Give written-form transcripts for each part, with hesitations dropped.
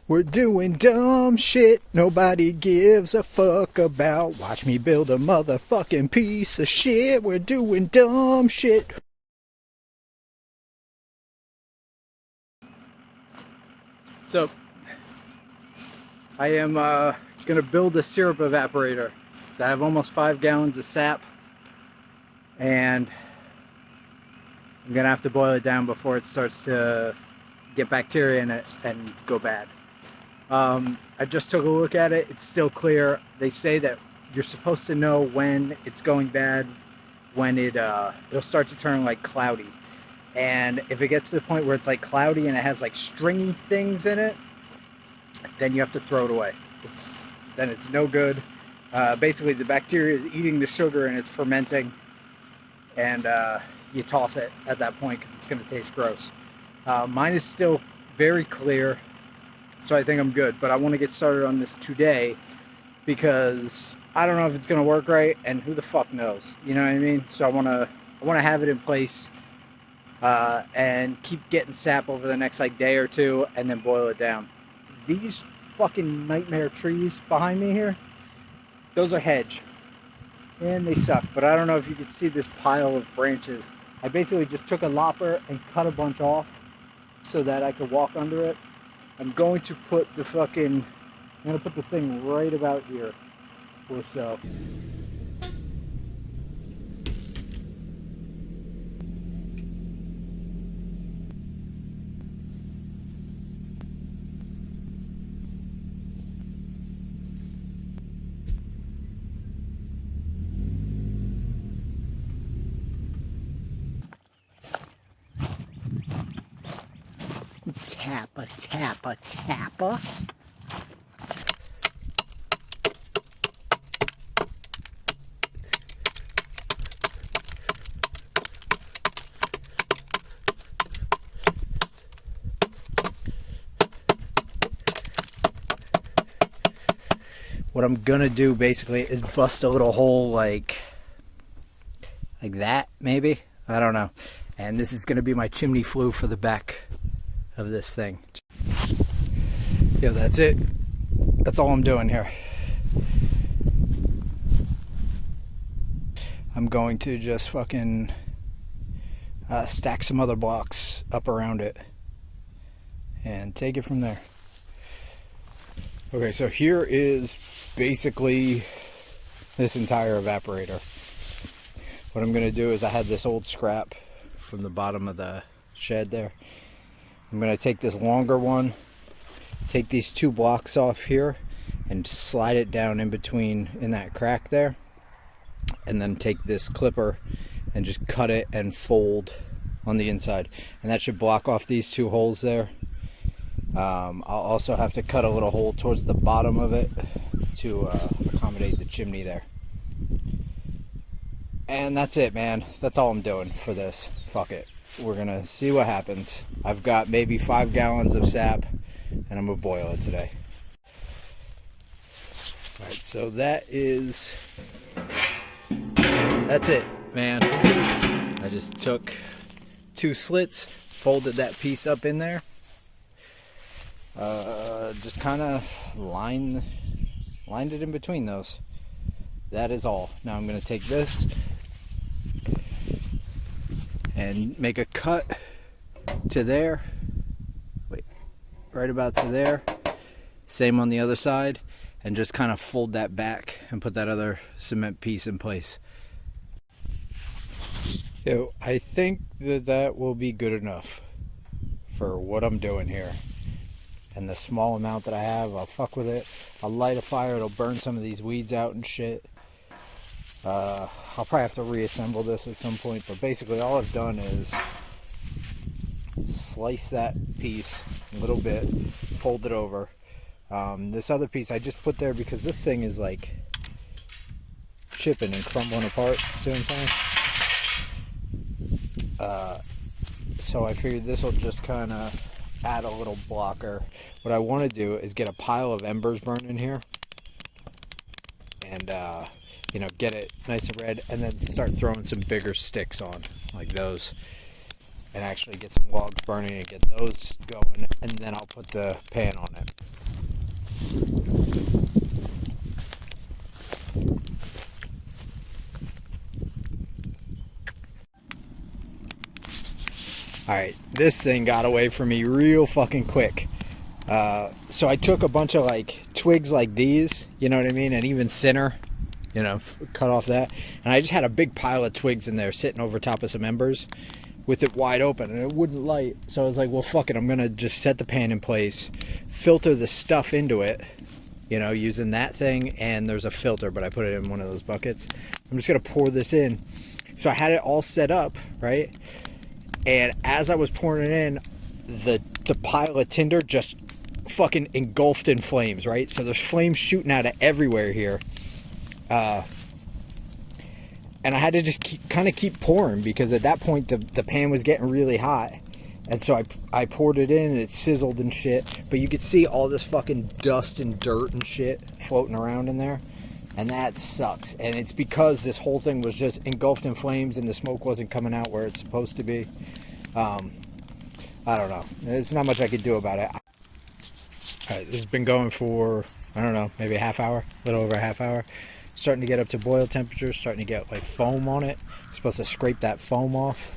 We're doing dumb shit nobody gives a fuck about. Watch me build a motherfucking piece of shit. We're doing dumb shit. So, I am gonna build a syrup evaporator. I have almost 5 gallons of sap, and I'm gonna have to boil it down before it starts to get bacteria in it and go bad. I just took a look at it. It's still clear. They say that you're supposed to know when it's going bad when it'll start to turn like cloudy. And if it gets to the point where it's like cloudy and it has like stringy things in it, then you have to throw it away. Then it's no good. Basically, the bacteria is eating the sugar and it's fermenting, and you toss it at that point because it's going to taste gross. Mine is still very clear, so I think I'm good. But I want to get started on this today because I don't know if it's going to work right, and who the fuck knows? You know what I mean? So I want to have it in place and keep getting sap over the next like day or two, and then boil it down. These fucking nightmare trees behind me here, those are hedge, and they suck. But I don't know if you can see this pile of branches. I basically just took a lopper and cut a bunch off so that I could walk under it. I'm going to put the thing right about here or so. Tappa, tappa, tappa. What I'm gonna do basically is bust a little hole like that, maybe? I don't know. And this is gonna be my chimney flue for the back of this thing. Yeah, that's it. That's all I'm doing here. I'm going to just fucking stack some other blocks up around it and take it from there. Okay, so here is basically this entire evaporator. What I'm going to do is I had this old scrap from the bottom of the shed there. I'm going to take this longer one, take these 2 blocks off here and slide it down in between in that crack there, and then take this clipper and just cut it and fold on the inside, and that should block off these 2 holes there. I'll also have to cut a little hole towards the bottom of it to accommodate the chimney there. And that's it, man. That's all I'm doing for this. Fuck it. We're gonna see what happens. I've got maybe 5 gallons of sap, and I'm gonna boil it today. Alright, so that's it, man. I just took 2 slits, folded that piece up in there, just kind of lined it in between those. That is all. Now I'm gonna take this and make a cut to there. Wait, right about to there. Same on the other side, and just kind of fold that back and put that other cement piece in place. So I think that will be good enough for what I'm doing here. And the small amount that I have, I'll fuck with it. I'll light a fire, it'll burn some of these weeds out and shit. I'll probably have to reassemble this at some point, but basically all I've done is slice that piece a little bit, fold it over. This other piece I just put there because this thing is like chipping and crumbling apart. See what I'm saying? So I figured this will just kind of add a little blocker. What I want to do is get a pile of embers burning here and get it nice and red, and then start throwing some bigger sticks on like those. and actually get some logs burning and get those going, and then I'll put the pan on it. Alright, this thing got away from me real fucking quick. So I took a bunch of like twigs like these, you know what I mean, and even thinner, you know, cut off that, and I just had a big pile of twigs in there sitting over top of some embers with it wide open, and it wouldn't light. So I was like, well, fuck it, I'm gonna just set the pan in place, filter the stuff into it, you know, using that thing, and there's a filter, but I put it in one of those buckets. I'm just gonna pour this in. So I had it all set up, right? And as I was pouring it in, the pile of tinder just fucking engulfed in flames, right? So there's flames shooting out of everywhere here. And I had to just keep pouring, because at that point the pan was getting really hot. And so I poured it in and it sizzled and shit. But you could see all this fucking dust and dirt and shit floating around in there. And that sucks. And it's because this whole thing was just engulfed in flames and the smoke wasn't coming out where it's supposed to be. I don't know. There's not much I could do about it. Alright, this has been going for, I don't know, maybe a half hour, a little over a half hour. Starting to get up to boil temperature, starting to get like foam on it. You're supposed to scrape that foam off.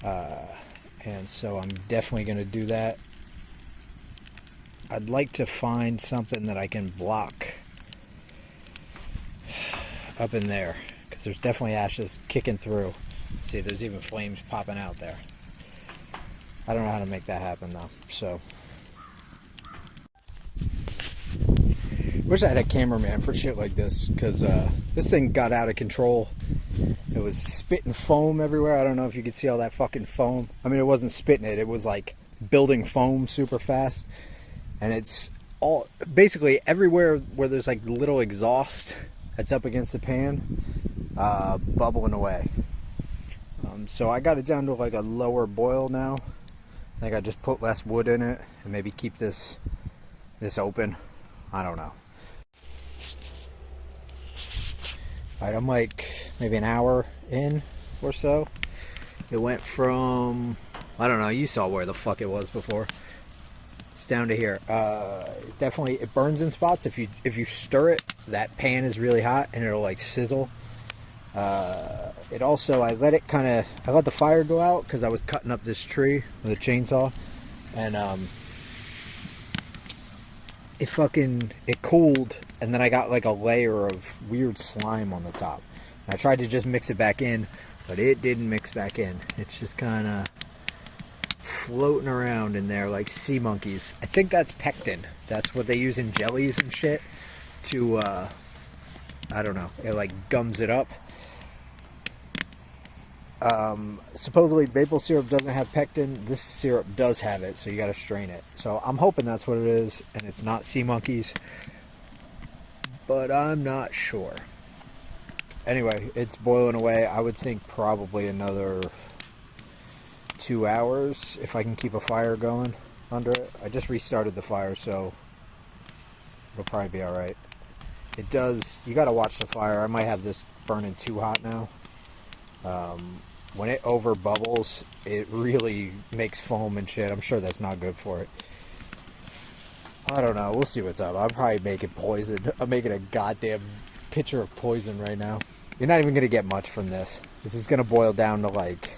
And so I'm definitely going to do that. I'd like to find something that I can block up in there, because there's definitely ashes kicking through. See, there's even flames popping out there. I don't know how to make that happen though, so wish I had a cameraman for shit like this, because this thing got out of control. It was spitting foam everywhere. I don't know if you could see all that fucking foam. I mean, it wasn't spitting it, it was like building foam super fast. And it's all basically everywhere where there's like little exhaust that's up against the pan, bubbling away. So I got it down to like a lower boil now. I think I just put less wood in it and maybe keep this open. I don't know. Alright, I'm like maybe an hour in or so. It went from, I don't know, you saw where the fuck it was before. It's down to here. Definitely, it burns in spots. If you stir it, that pan is really hot and it'll like sizzle. It also, I let the fire go out because I was cutting up this tree with a chainsaw, and it cooled, and then I got like a layer of weird slime on the top. And I tried to just mix it back in, but it didn't mix back in. It's just kind of floating around in there like sea monkeys. I think that's pectin. That's what they use in jellies and shit to, I don't know, it like gums it up. Supposedly maple syrup doesn't have pectin. This syrup does have it, so you gotta strain it. So I'm hoping that's what it is, and it's not sea monkeys, but I'm not sure. Anyway, it's boiling away. I would think probably another 2 hours if I can keep a fire going under it. I just restarted the fire, so it'll probably be alright. It does, you gotta watch the fire. I might have this burning too hot now. When it over bubbles, it really makes foam and shit. I'm sure that's not good for it. I don't know. We'll see what's up. I'm probably making poison. I'm making a goddamn pitcher of poison right now. You're not even going to get much from this. This is going to boil down to like,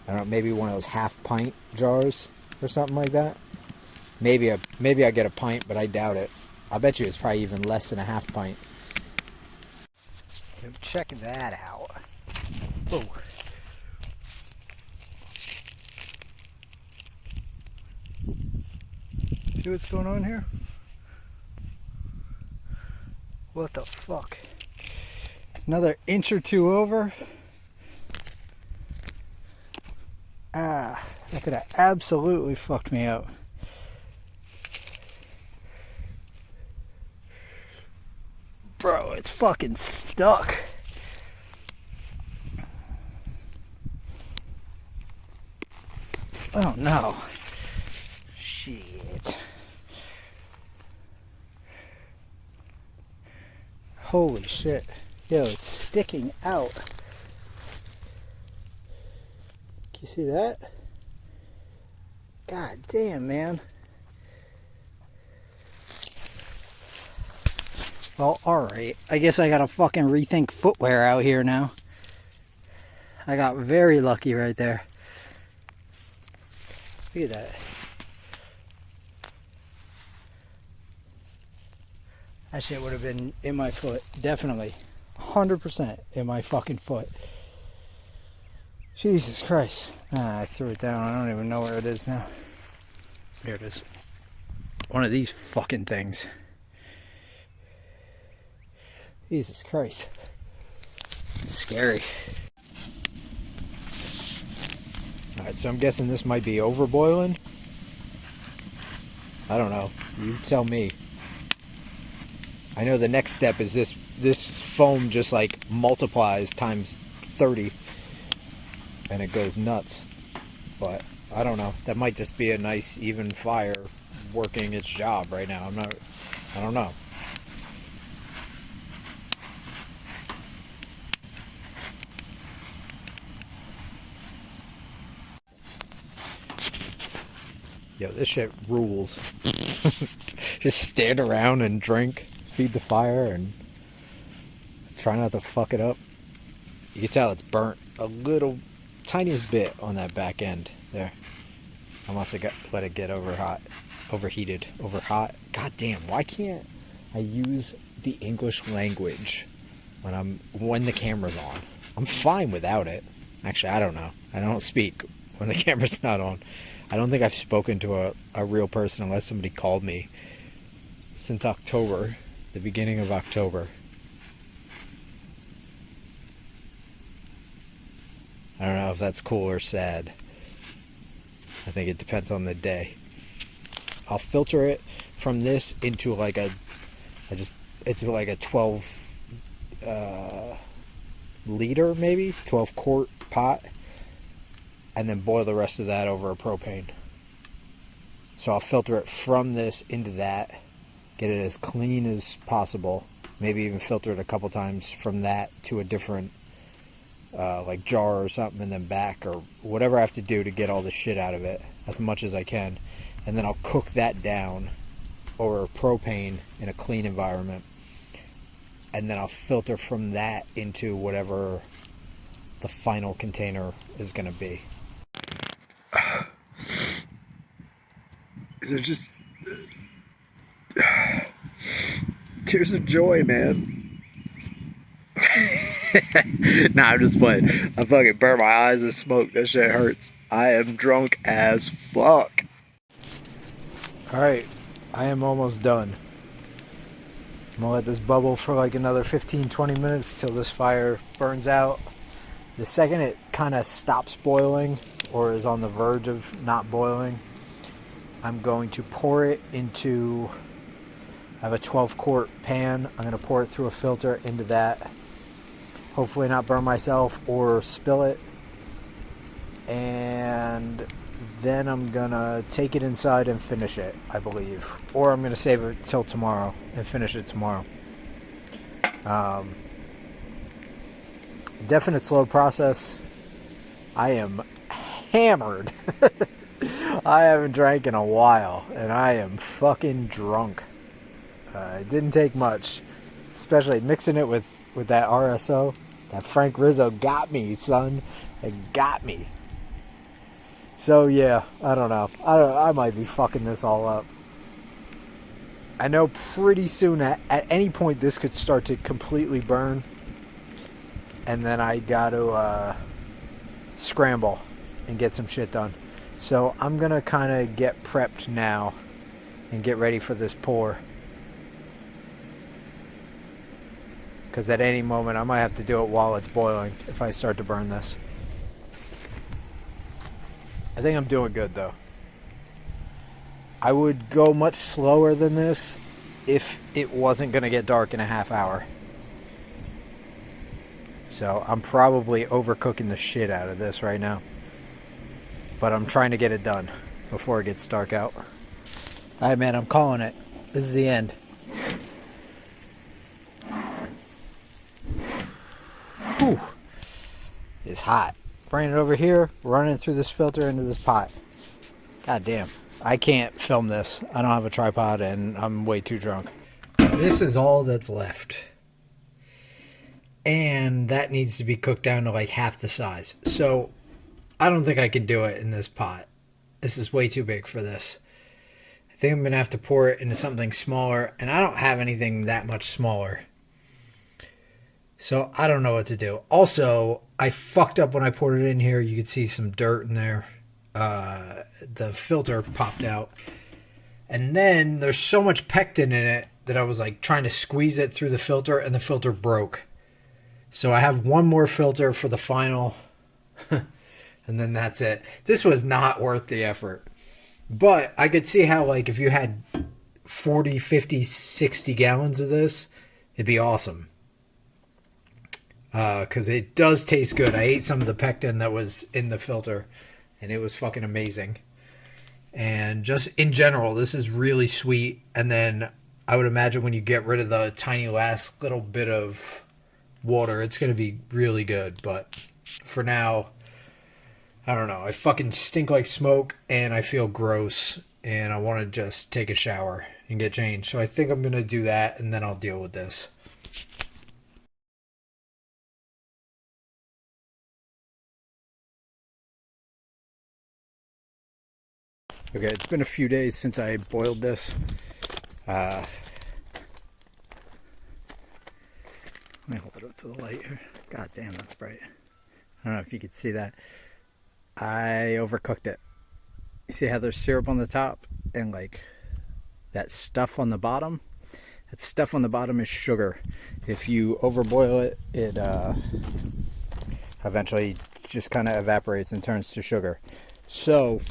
I don't know, maybe one of those half pint jars or something like that. Maybe I get a pint, but I doubt it. I bet you it's probably even less than a half pint. Check that out. Oh. See what's going on here? What the fuck? Another inch or two over. Ah, that could have absolutely fucked me up. Bro, it's fucking stuck. Oh no. Shit. Holy shit. Yo, it's sticking out. You see that? God damn, man. Well, alright. I guess I gotta fucking rethink footwear out here now. I got very lucky right there. Look at that. That shit would have been in my foot. Definitely. 100% in my fucking foot. Jesus Christ. I threw it down. I don't even know where it is now. There it is. One of these fucking things. Jesus Christ. It's scary. Alright, so I'm guessing this might be overboiling. I don't know. You tell me. I know the next step is this foam just like multiplies times 30 and it goes nuts. But I don't know. That might just be a nice even fire working its job right now. I don't know. Yo, this shit rules. Just stand around and drink, feed the fire, and try not to fuck it up. You can tell it's burnt a little, tiniest bit on that back end there. I must have let it get overheated. God damn, why can't I use the English language when the camera's on? I'm fine without it. Actually, I don't know. I don't speak when the camera's not on. I don't think I've spoken to a real person unless somebody called me since October, the beginning of October. I don't know if that's cool or sad. I think it depends on the day. I'll filter it from this into like it's like a 12 liter, maybe 12 quart pot, and then boil the rest of that over a propane. So I'll filter it from this into that, get it as clean as possible, maybe even filter it a couple times from that to a different like jar or something, and then back, or whatever I have to do to get all the shit out of it as much as I can. And then I'll cook that down over propane in a clean environment, and then I'll filter from that into whatever the final container is going to be. They're just tears of joy, man. Nah, I'm just playing. I fucking burn my eyes with smoke. That shit hurts. I am drunk as fuck. Alright, I am almost done. I'm gonna let this bubble for like another 15-20 minutes till this fire burns out. The second it kind of stops boiling or is on the verge of not boiling, I'm going to pour it into, I have a 12 quart pan. I'm going to pour it through a filter into that. Hopefully not burn myself or spill it. And then I'm going to take it inside and finish it, I believe. Or I'm going to save it till tomorrow and finish it tomorrow. Definite slow process. I am hammered. I haven't drank in a while, and I am fucking drunk. It didn't take much, especially mixing it with that RSO. That Frank Rizzo got me, son. It got me. So yeah, I don't know. I might be fucking this all up. I know pretty soon, at any point, this could start to completely burn, and then I got to scramble and get some shit done. So I'm going to kind of get prepped now and get ready for this pour. Because at any moment I might have to do it while it's boiling if I start to burn this. I think I'm doing good though. I would go much slower than this if it wasn't going to get dark in a half hour. So I'm probably overcooking the shit out of this right now. But I'm trying to get it done before it gets dark out. Alright, man, I'm calling it. This is the end. Whew. It's hot. bringing it over here, running it through this filter into this pot. God damn. I can't film this. I don't have a tripod and I'm way too drunk. This is all that's left. And that needs to be cooked down to like half the size. So I don't think I can do it in this pot. This is way too big for this. I think I'm going to have to pour it into something smaller. And I don't have anything that much smaller. So I don't know what to do. Also, I fucked up when I poured it in here. You can see some dirt in there. The filter popped out. And then there's so much pectin in it that I was like trying to squeeze it through the filter and the filter broke. So I have one more filter for the final. And then that's it. This was not worth the effort. But I could see how, like, if you had 40, 50, 60 gallons of this, it'd be awesome. Because it does taste good. I ate some of the pectin that was in the filter, and it was fucking amazing. And just in general, this is really sweet. And then I would imagine when you get rid of the tiny last little bit of water, it's going to be really good. But for now, I don't know. I fucking stink like smoke and I feel gross and I want to just take a shower and get changed. So I think I'm going to do that and then I'll deal with this. Okay, it's been a few days since I boiled this. Let me hold it up to the light here. God damn, that's bright. I don't know if you could see that. I overcooked it. You see how there's syrup on the top and like that stuff on the bottom? That stuff on the bottom is sugar. If you overboil it, it eventually just kind of evaporates and turns to sugar. So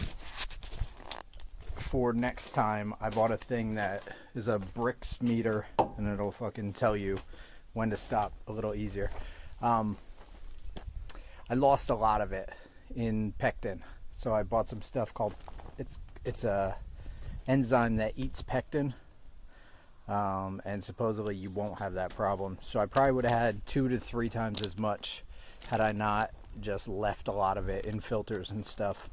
for next time, I bought a thing that is a bricks meter and it'll fucking tell you when to stop a little easier. I lost a lot of it in pectin, so I bought some stuff called it's a enzyme that eats pectin, and supposedly you won't have that problem. So I probably would have had 2 to 3 times as much had I not just left a lot of it in filters and stuff.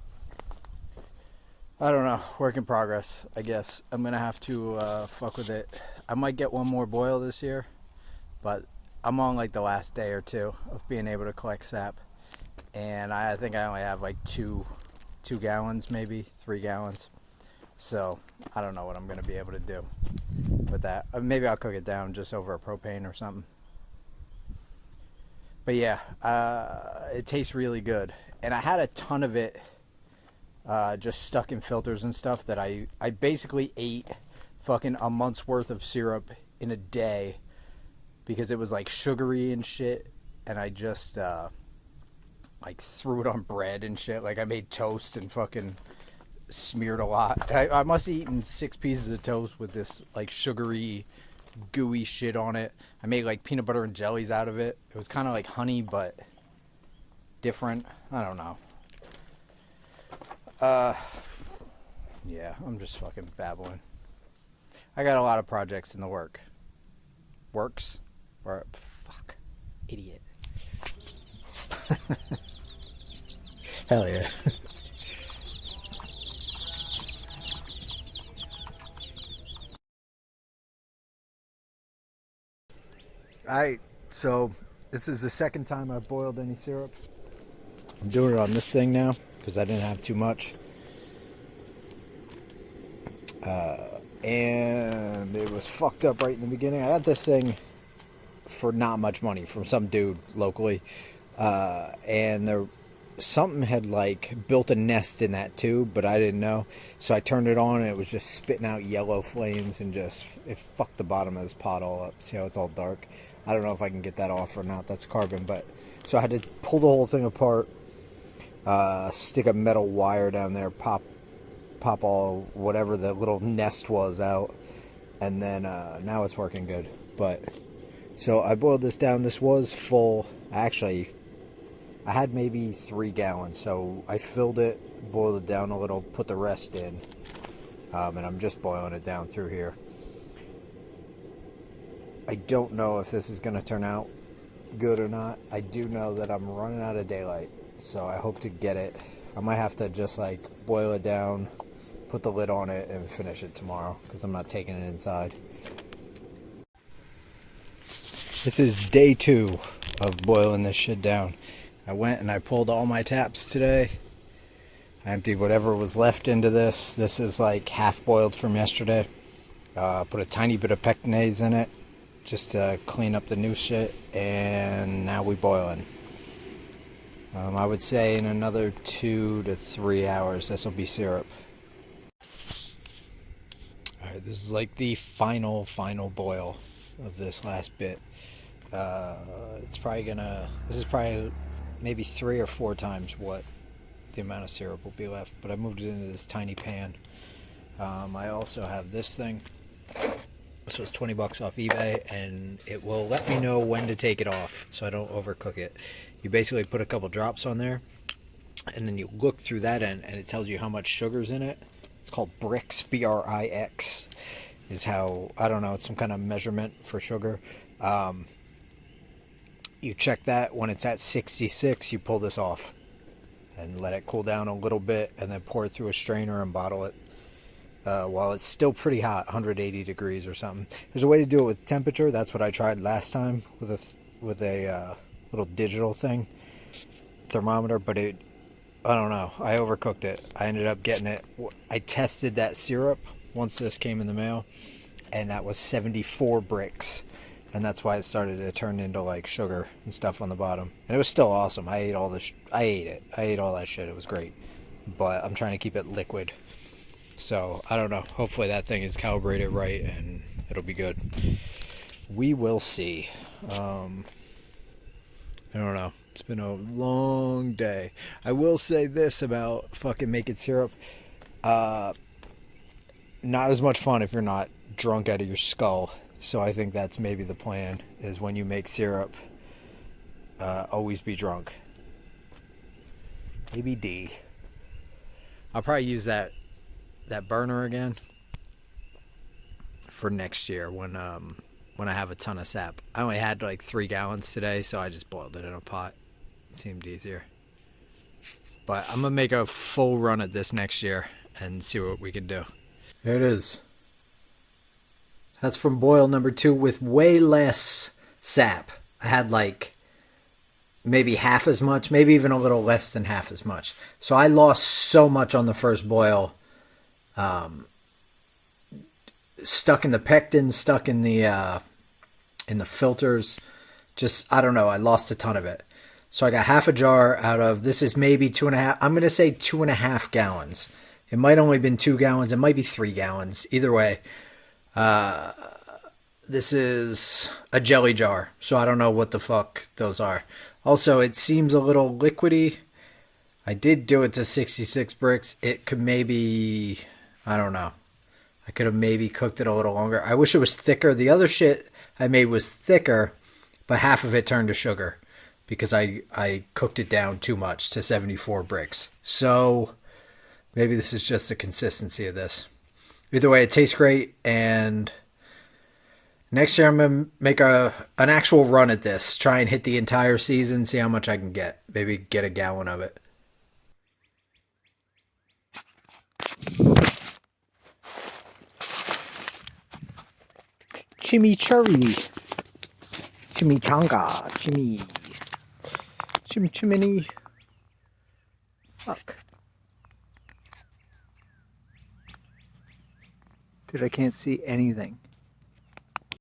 I don't know, work in progress. I guess I'm gonna have to fuck with it. I might get one more boil this year, but I'm on like the last day or two of being able to collect sap. And I think I only have like 2 gallons, maybe 3 gallons. So I don't know what I'm going to be able to do with that. Maybe I'll cook it down just over a propane or something. But yeah, it tastes really good. And I had a ton of it just stuck in filters and stuff that I basically ate fucking a month's worth of syrup in a day because it was like sugary and shit. And I just like threw it on bread and shit. Like I made toast and fucking smeared a lot. I must have eaten 6 pieces of toast with this like sugary, gooey shit on it. I made like peanut butter and jellies out of it. It was kind of like honey, but different. I don't know. Yeah, I'm just fucking babbling. I got a lot of projects in the works. Or fuck, idiot. Hell yeah. Alright, so this is the second time I've boiled any syrup. I'm doing it on this thing now because I didn't have too much. And it was fucked up right in the beginning. I got this thing for not much money from some dude locally. And something had like built a nest in that tube, but I didn't know. So I turned it on and it was just spitting out yellow flames and it fucked the bottom of this pot all up. See how it's all dark? I don't know if I can get that off or not. That's carbon, but so I had to pull the whole thing apart, stick a metal wire down there, pop all whatever the little nest was out, and then now it's working good. But so I boiled this down. This was full. Actually, I had maybe 3 gallons, so I filled it, boiled it down a little, put the rest in, and I'm just boiling it down through here. I don't know if this is going to turn out good or not. I do know that I'm running out of daylight, So I hope to get it. I might have to just like boil it down, put the lid on it, and finish it tomorrow because I'm not taking it inside. This is day 2 of boiling this shit down. I went and I pulled all my taps today. I emptied whatever was left into this. This is like half boiled from yesterday. Put a tiny bit of pectinase in it just to clean up the new shit, and now we boiling. I would say in another 2 to 3 hours this will be syrup. Alright, this is like the final boil of this last bit. This is probably maybe 3 or 4 times what the amount of syrup will be left, but I moved it into this tiny pan. I also have this thing. This was 20 bucks off eBay, and it will let me know when to take it off so I don't overcook it. You basically put a couple drops on there, and then you look through that end, and it tells you how much sugar's in it. It's called Brix, B-R-I-X, is how, I don't know, it's some kind of measurement for sugar. You check that. When it's at 66, you pull this off and let it cool down a little bit, and then pour it through a strainer and bottle it. While it's still pretty hot, 180 degrees or something. There's a way to do it with temperature. That's what I tried last time with a little digital thing, thermometer, but I don't know. I overcooked it. I ended up getting it. I tested that syrup once this came in the mail, and that was 74 bricks, and that's why it started to turn into like sugar and stuff on the bottom. And it was still awesome. I ate all this. I ate it. I ate all that shit. It was great, but I'm trying to keep it liquid. So, I don't know. Hopefully that thing is calibrated right and it'll be good. We will see. I don't know. It's been a long day. I will say this about fucking making syrup. Not as much fun if you're not drunk out of your skull. So I think that's maybe the plan, is when you make syrup, always be drunk. Maybe D. I'll probably use that burner again for next year when I have a ton of sap. I only had like 3 gallons today, so I just boiled it in a pot. It seemed easier. But I'm gonna make a full run at this next year and see what we can do. There it is. That's from boil number 2 with way less sap. I had like maybe half as much, maybe even a little less than half as much. So I lost so much on the first boil. Stuck in the pectin, stuck in the filters. Just, I don't know, I lost a ton of it. So I got half a jar out of, this is maybe 2.5, I'm going to say 2.5 gallons. It might only been 2 gallons, it might be 3 gallons. Either way, this is a jelly jar, so I don't know what the fuck those are. Also, it seems a little liquidy. I did do it to 66 bricks. It could maybe, I don't know. I could have maybe cooked it a little longer. I wish it was thicker. The other shit I made was thicker, but half of it turned to sugar because I cooked it down too much to 74 bricks. So maybe this is just the consistency of this. Either way, it tastes great, and next year I'm going to make an actual run at this. Try and hit the entire season, see how much I can get. Maybe get a gallon of it. Chimichurri. Chimichanga. Chimini. Fuck. Dude, I can't see anything.